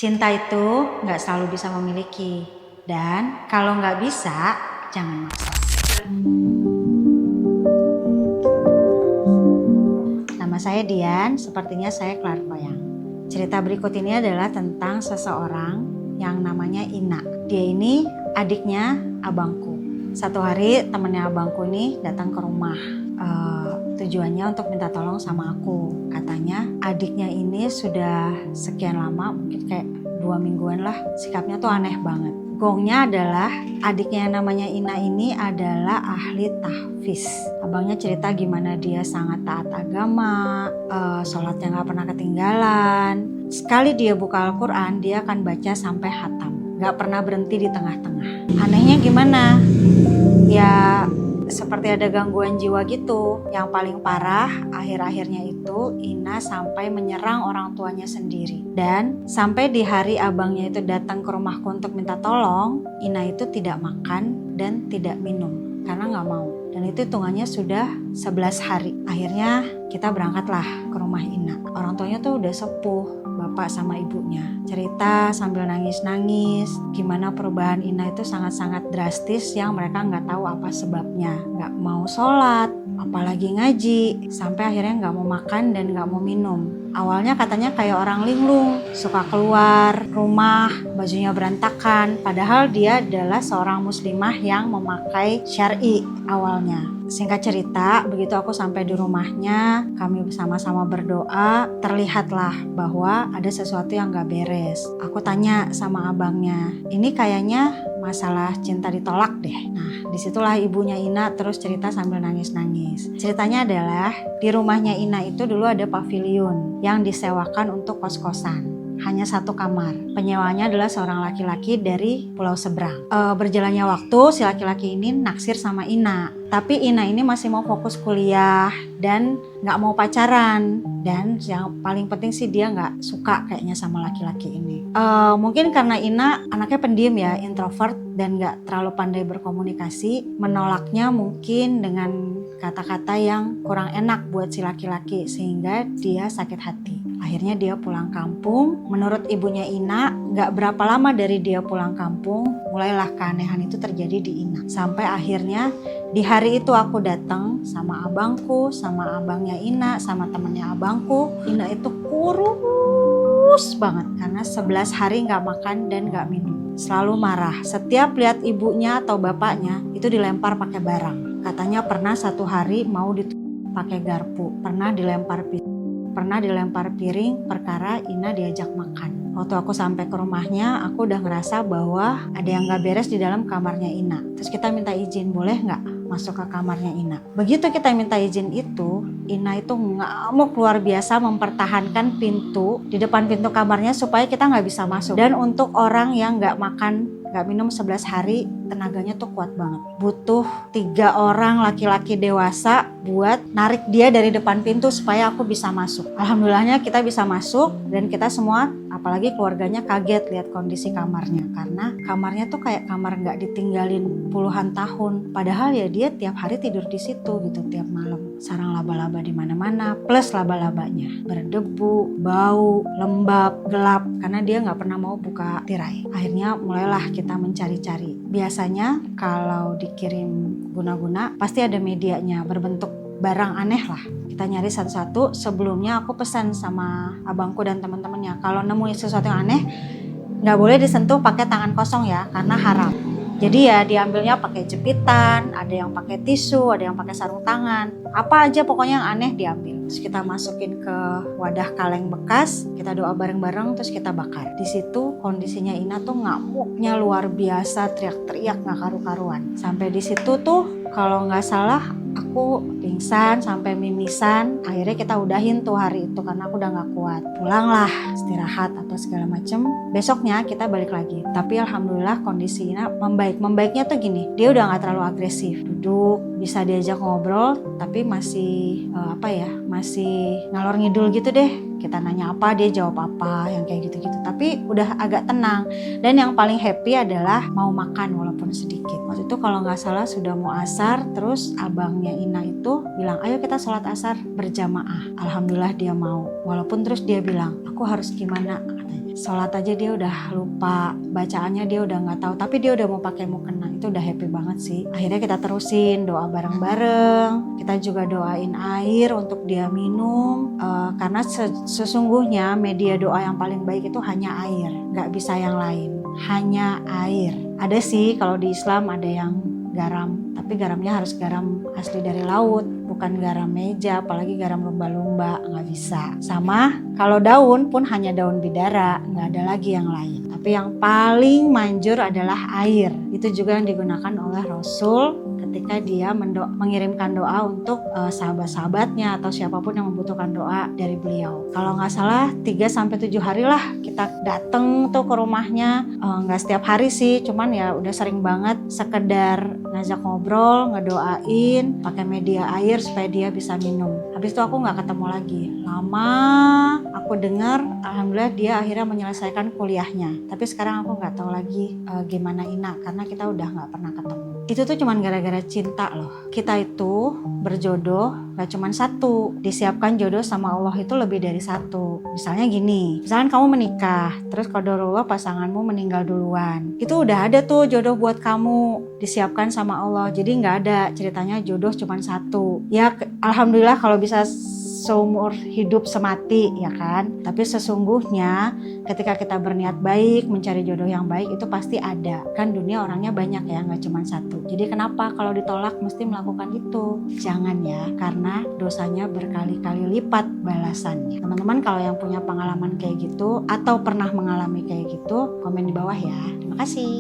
Cinta itu nggak selalu bisa memiliki, dan kalau nggak bisa, jangan maksa. Nama saya Dian, sepertinya saya clairvoyant. Cerita berikut ini adalah tentang seseorang yang namanya Ina. Dia ini adiknya abangku. Satu hari temennya abangku ini datang ke rumah. Tujuannya untuk minta tolong sama aku. Katanya adiknya ini sudah sekian lama, mungkin kayak 2 mingguan lah, sikapnya tuh aneh banget. Gongnya adalah adiknya yang namanya Ina ini adalah ahli tahfiz. Abangnya cerita gimana dia sangat taat agama, sholatnya gak pernah ketinggalan. Sekali dia buka Al-Quran, dia akan baca sampai hatam, gak pernah berhenti di tengah-tengah. Anehnya gimana? Ya seperti ada gangguan jiwa gitu. Yang paling parah akhir-akhirnya itu Ina sampai menyerang orang tuanya sendiri. Dan sampai di hari abangnya itu datang ke rumahku untuk minta tolong, Ina itu tidak makan dan tidak minum karena nggak mau. Dan itu hitungannya sudah 11 hari. Akhirnya kita berangkatlah ke rumah Ina. Orang tuanya tuh udah sepuh, bapak sama ibunya. Cerita sambil nangis-nangis gimana perubahan Ina itu sangat-sangat drastis yang mereka nggak tahu apa sebabnya. Nggak mau sholat, apalagi ngaji, sampai akhirnya nggak mau makan dan nggak mau minum. Awalnya katanya kayak orang linglung, suka keluar rumah, bajunya berantakan. Padahal dia adalah seorang muslimah yang memakai syar'i awalnya. Singkat cerita, begitu aku sampai di rumahnya, kami bersama-sama berdoa, terlihatlah bahwa ada sesuatu yang gak beres. Aku tanya sama abangnya, ini kayaknya masalah cinta ditolak deh. Nah, disitulah ibunya Ina terus cerita sambil nangis-nangis. Ceritanya adalah di rumahnya Ina itu dulu ada pavilion yang disewakan untuk kos-kosan. Hanya 1 kamar. Penyewanya adalah seorang laki-laki dari pulau seberang. Berjalannya waktu, si laki-laki ini naksir sama Ina. Tapi Ina ini masih mau fokus kuliah dan gak mau pacaran. Dan yang paling penting sih dia gak suka kayaknya sama laki-laki ini. Mungkin karena Ina anaknya pendiam ya, introvert dan gak terlalu pandai berkomunikasi. Menolaknya mungkin dengan kata-kata yang kurang enak buat si laki-laki sehingga dia sakit hati. Akhirnya dia pulang kampung. Menurut ibunya Ina, gak berapa lama dari dia pulang kampung, mulailah keanehan itu terjadi di Ina. Sampai akhirnya di hari itu aku datang sama abangku, sama abangnya Ina, sama temennya abangku. Ina itu kurus banget karena 11 hari gak makan dan gak minum. Selalu marah. Setiap lihat ibunya atau bapaknya itu dilempar pakai barang. Katanya pernah 1 hari mau pakai garpu, pernah dilempar pisau. Pernah dilempar piring perkara Ina diajak makan. Waktu aku sampai ke rumahnya, aku udah ngerasa bahwa ada yang gak beres di dalam kamarnya Ina. Terus kita minta izin, boleh gak masuk ke kamarnya Ina? Begitu kita minta izin itu, Ina itu ngamuk luar biasa mempertahankan pintu di depan pintu kamarnya supaya kita gak bisa masuk. Dan untuk orang yang gak makan, gak minum 11 hari, tenaganya tuh kuat banget. Butuh 3 orang laki-laki dewasa buat narik dia dari depan pintu supaya aku bisa masuk. Alhamdulillahnya kita bisa masuk dan kita semua, apalagi keluarganya, kaget lihat kondisi kamarnya. Karena kamarnya tuh kayak kamar gak ditinggalin puluhan tahun. Padahal ya dia tiap hari tidur di situ gitu tiap malam. Sarang laba-laba di mana-mana, plus laba-labanya berdebu, bau, lembab, gelap karena dia nggak pernah mau buka tirai. Akhirnya mulailah kita mencari-cari. Biasanya kalau dikirim guna-guna pasti ada medianya berbentuk barang aneh lah. Kita nyari satu-satu. Sebelumnya aku pesan sama abangku dan teman-temannya, kalau nemuin sesuatu yang aneh nggak boleh disentuh pakai tangan kosong ya, karena haram. Jadi ya diambilnya pakai jepitan, ada yang pakai tisu, ada yang pakai sarung tangan. Apa aja pokoknya yang aneh diambil. Terus kita masukin ke wadah kaleng bekas, kita doa bareng-bareng, terus kita bakar. Di situ kondisinya Ina tuh ngamuknya luar biasa, teriak-teriak nggak karu-karuan. Sampai di situ tuh kalau nggak salah aku pingsan sampai mimisan. Akhirnya kita udahin tuh hari itu karena aku udah gak kuat. Pulanglah, istirahat atau segala macem. Besoknya kita balik lagi. Tapi alhamdulillah kondisi Ina membaik. Membaiknya tuh gini, dia udah gak terlalu agresif. Duduk, bisa diajak ngobrol, tapi masih masih ngalor ngidul gitu deh. Kita nanya apa, dia jawab apa, yang kayak gitu-gitu. Tapi udah agak tenang. Dan yang paling happy adalah mau makan walaupun sedikit. Waktu itu kalau nggak salah sudah mau asar, terus abangnya Ina itu bilang, ayo kita sholat asar berjamaah. Alhamdulillah dia mau. Walaupun terus dia bilang, aku harus gimana katanya. sholat aja dia udah lupa, bacaannya dia udah nggak tahu, tapi dia udah mau pakai mukena. Itu udah happy banget sih. Akhirnya kita terusin doa bareng-bareng. Kita juga doain air untuk dia minum, karena sesungguhnya media doa yang paling baik itu hanya air, nggak bisa yang lain, hanya air. Ada sih kalau di Islam ada yang garam, tapi garamnya harus garam asli dari laut, bukan garam meja, apalagi garam lumba-lumba, nggak bisa. Sama kalau daun pun hanya daun bidara, nggak ada lagi yang lain. Tapi yang paling manjur adalah air. Itu juga yang digunakan oleh Rasul ketika dia mengirimkan doa untuk sahabat-sahabatnya atau siapapun yang membutuhkan doa dari beliau. Kalau nggak salah 3-7 hari lah kita datang tuh ke rumahnya. Nggak setiap hari sih, cuman ya udah sering banget sekedar ngajak ngobrol, ngedoain, pakai media air supaya dia bisa minum. Habis itu aku nggak ketemu lagi. Lama aku dengar, alhamdulillah dia akhirnya menyelesaikan kuliahnya. Tapi sekarang aku nggak tahu lagi gimana Ina, karena kita udah nggak pernah ketemu. Itu tuh cuman gara-gara cinta loh. Kita itu berjodoh gak cuman satu. Disiapkan jodoh sama Allah itu lebih dari satu. Misalnya gini, misalkan kamu menikah, terus qadarullah pasanganmu meninggal duluan. Itu udah ada tuh jodoh buat kamu, disiapkan sama Allah. Jadi gak ada ceritanya jodoh cuman satu. Ya alhamdulillah kalau bisa seumur hidup semati ya kan. Tapi sesungguhnya ketika kita berniat baik mencari jodoh yang baik itu pasti ada. Kan dunia orangnya banyak ya, gak cuma satu. Jadi kenapa kalau ditolak mesti melakukan itu? Jangan ya, karena dosanya berkali-kali lipat balasannya. Teman-teman kalau yang punya pengalaman kayak gitu atau pernah mengalami kayak gitu, komen di bawah ya. Terima kasih.